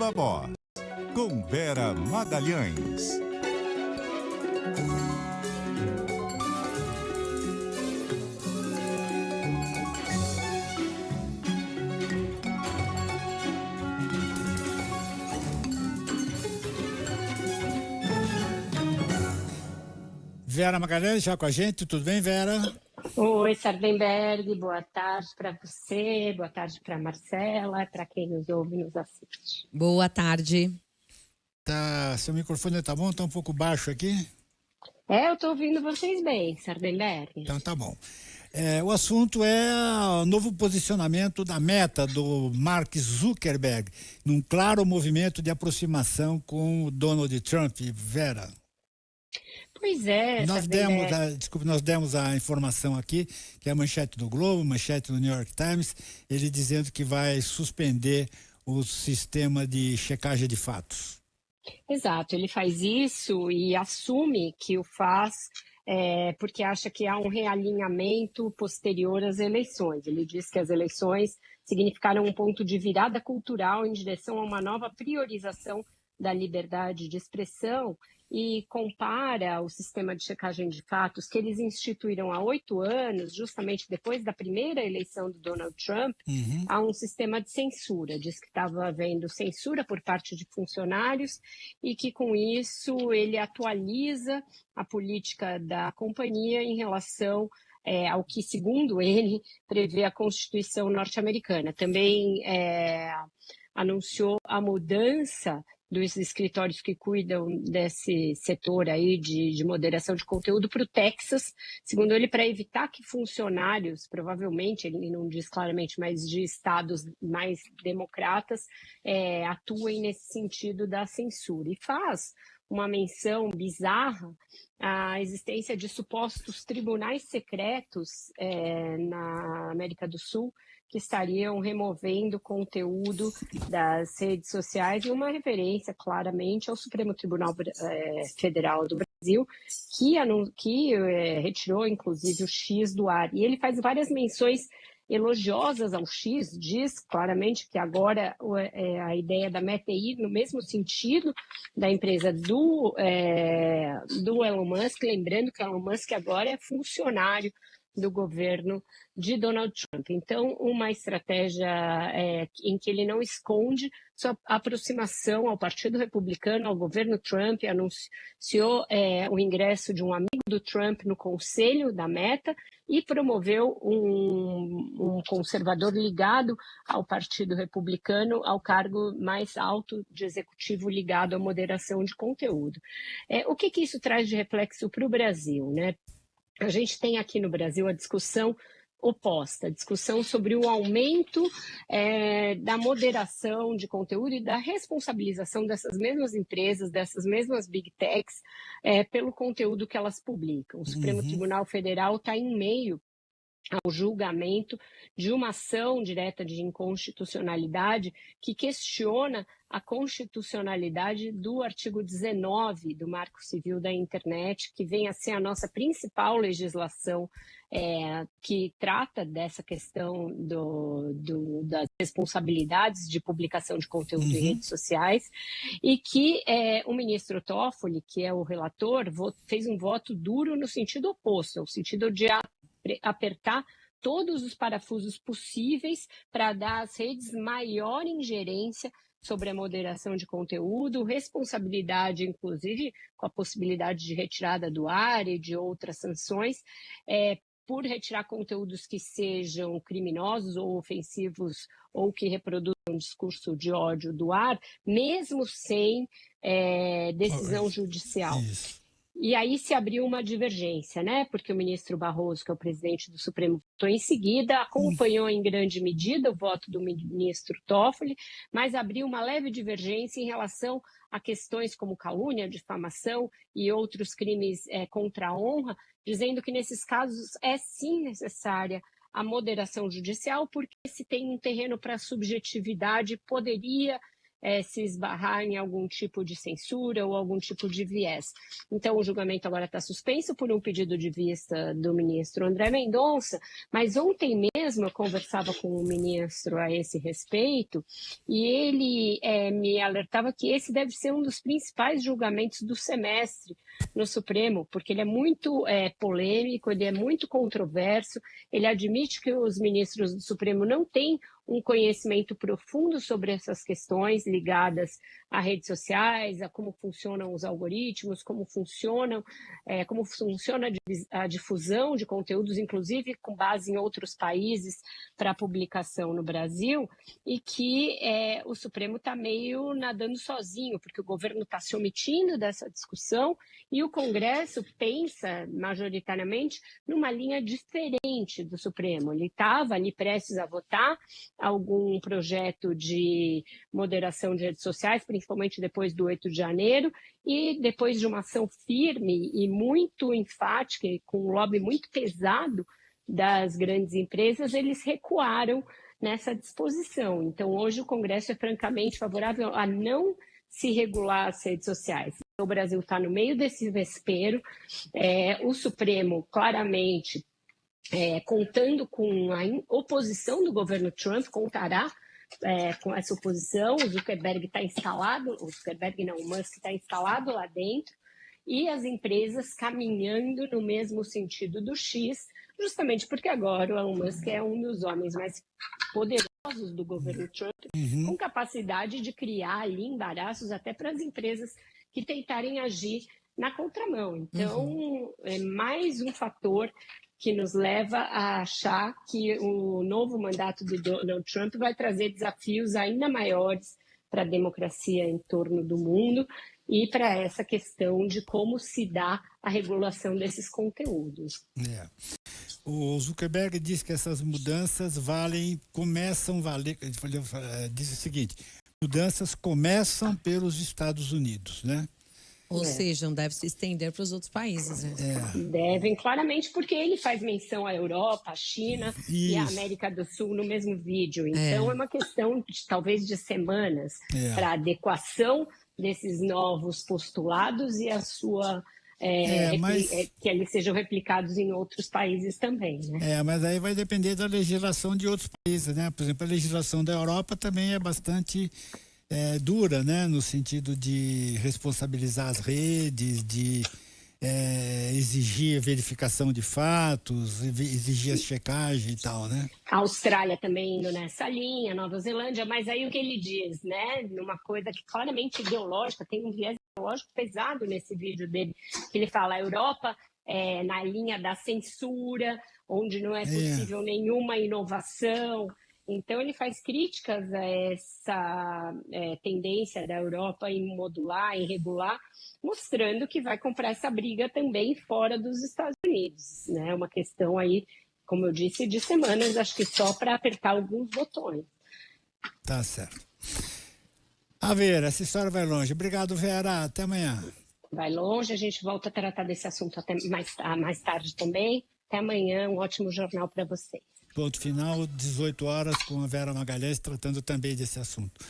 Viva Voz, com Vera Magalhães. Vera Magalhães já com a gente, tudo bem, Vera? Oi, Sardenberg, boa tarde para você, boa tarde para Marcela, para quem nos ouve e nos assiste. Boa tarde. Tá, seu microfone tá bom? Tá um pouco baixo aqui? Eu estou ouvindo vocês bem, Sardenberg. Então tá bom. O assunto é o novo posicionamento da Meta, do Mark Zuckerberg, num claro movimento de aproximação com o Donald Trump. Vera. Pois é, nós demos a informação aqui, que é a manchete do Globo, manchete do New York Times, ele dizendo que vai suspender o sistema de checagem de fatos. Exato, ele faz isso e assume que o faz porque acha que há um realinhamento posterior às eleições. Ele diz que as eleições significaram um ponto de virada cultural em direção a uma nova priorização da liberdade de expressão e compara o sistema de checagem de fatos que eles instituíram há 8 anos, justamente depois da primeira eleição do Donald Trump, a um sistema de censura. Diz que estava havendo censura por parte de funcionários e que, com isso, ele atualiza a política da companhia em relação ao que, segundo ele, prevê a Constituição norte-americana. Também anunciou a mudança dos escritórios que cuidam desse setor aí de moderação de conteúdo para o Texas, segundo ele, para evitar que funcionários, provavelmente, ele não diz claramente, mas de estados mais democratas, atuem nesse sentido da censura. E faz uma menção bizarra à existência de supostos tribunais secretos na América do Sul, que estariam removendo conteúdo das redes sociais, e uma referência claramente ao Supremo Tribunal Federal do Brasil, que retirou inclusive o X do ar. E ele faz várias menções elogiosas ao X, diz claramente que agora a ideia da Meta é ir no mesmo sentido da empresa do Elon Musk, lembrando que Elon Musk agora é funcionário do governo de Donald Trump. Então, uma estratégia em que ele não esconde sua aproximação ao Partido Republicano, ao governo Trump, anunciou o ingresso de um amigo do Trump no conselho da Meta e promoveu um conservador ligado ao Partido Republicano ao cargo mais alto de executivo ligado à moderação de conteúdo. O que isso traz de reflexo para o Brasil, né? A gente tem aqui no Brasil a discussão oposta, a discussão sobre o aumento da moderação de conteúdo e da responsabilização dessas mesmas empresas, dessas mesmas big techs, pelo conteúdo que elas publicam. O Supremo Tribunal Federal está em meio ao julgamento de uma ação direta de inconstitucionalidade que questiona a constitucionalidade do artigo 19 do Marco Civil da Internet, que vem a ser a nossa principal legislação que trata dessa questão das responsabilidades de publicação de conteúdo em redes sociais, e que o ministro Toffoli, que é o relator, fez um voto duro no sentido oposto, no sentido de apertar todos os parafusos possíveis para dar às redes maior ingerência sobre a moderação de conteúdo, responsabilidade, inclusive, com a possibilidade de retirada do ar e de outras sanções, por retirar conteúdos que sejam criminosos ou ofensivos ou que reproduzam um discurso de ódio do ar, mesmo sem decisão judicial. Isso. E aí se abriu uma divergência, né? Porque o ministro Barroso, que é o presidente do Supremo, votou em seguida, acompanhou em grande medida o voto do ministro Toffoli, mas abriu uma leve divergência em relação a questões como calúnia, difamação e outros crimes contra a honra, dizendo que nesses casos é sim necessária a moderação judicial, porque se tem um terreno para subjetividade, poderia se esbarrar em algum tipo de censura ou algum tipo de viés. Então, o julgamento agora está suspenso por um pedido de vista do ministro André Mendonça, mas ontem mesmo eu conversava com o ministro a esse respeito e ele me alertava que esse deve ser um dos principais julgamentos do semestre no Supremo, porque ele é muito polêmico, ele é muito controverso, ele admite que os ministros do Supremo não têm um conhecimento profundo sobre essas questões ligadas a redes sociais, a como funcionam os algoritmos, como funciona a difusão de conteúdos, inclusive com base em outros países, para publicação no Brasil, e que o Supremo está meio nadando sozinho, porque o governo está se omitindo dessa discussão e o Congresso pensa, majoritariamente, numa linha diferente do Supremo. Ele estava ali prestes a votar algum projeto de moderação de redes sociais, principalmente depois do 8 de janeiro, e depois de uma ação firme e muito enfática, e com um lobby muito pesado das grandes empresas, eles recuaram nessa disposição. Então, hoje o Congresso é francamente favorável a não se regular as redes sociais. O Brasil está no meio desse vespeiro, o Supremo claramente contando com a oposição do governo Trump, contará com essa oposição. O Zuckerberg está instalado, o Zuckerberg não, o Musk está instalado lá dentro, e as empresas caminhando no mesmo sentido do X, justamente porque agora o Elon Musk é um dos homens mais poderosos do governo Trump, com capacidade de criar ali embaraços até para as empresas que tentarem agir na contramão. Então, é mais um fator que nos leva a achar que o novo mandato do Donald Trump vai trazer desafios ainda maiores para a democracia em torno do mundo e para essa questão de como se dá a regulação desses conteúdos. O Zuckerberg diz que essas mudanças começam a valer, diz o seguinte, mudanças começam pelos Estados Unidos, né? Ou seja, não deve se estender para os outros países, né? Devem, claramente, porque ele faz menção à Europa, à China e à América do Sul no mesmo vídeo. Então, é uma questão, talvez, de semanas para a adequação desses novos postulados e a sua... que eles sejam replicados em outros países também, né? Mas aí vai depender da legislação de outros países, né? Por exemplo, a legislação da Europa também é bastante dura, né? No sentido de responsabilizar as redes, de exigir verificação de fatos, exigir a checagem e tal, né? A Austrália também indo nessa linha, Nova Zelândia, mas aí o que ele diz, né? Numa coisa que claramente ideológica, tem um viés ideológico pesado nesse vídeo dele, que ele fala: a Europa na linha da censura, onde não é possível nenhuma inovação. Então, ele faz críticas a essa tendência da Europa em modular, em regular, mostrando que vai comprar essa briga também fora dos Estados Unidos, né? Uma questão aí, como eu disse, de semanas, acho que só para apertar alguns botões. Tá certo. Vera, essa história vai longe. Obrigado, Vera. Até amanhã. Vai longe, a gente volta a tratar desse assunto até mais tarde também. Até amanhã, um ótimo jornal para vocês. Ponto final, 18 horas, com a Vera Magalhães tratando também desse assunto.